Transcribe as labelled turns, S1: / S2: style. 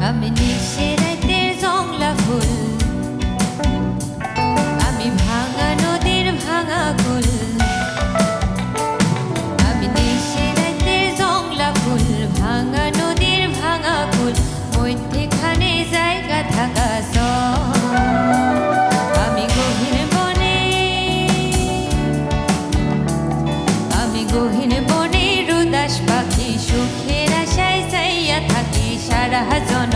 S1: আমি নিশে রাতের জংলা ফুল, আমি ভাঙা নদীর ভাঙা কুল। আমি নিশে রাতের জংলা ফুল, ভাঙা নদীর ভাঙা কুল, মধ্যেখানে জায়গা থাকা আমি গহীন বনে, আমি গহীন বনে উদাস পাখি, সুখের আশায় চাইয়া থাকি সারা জন।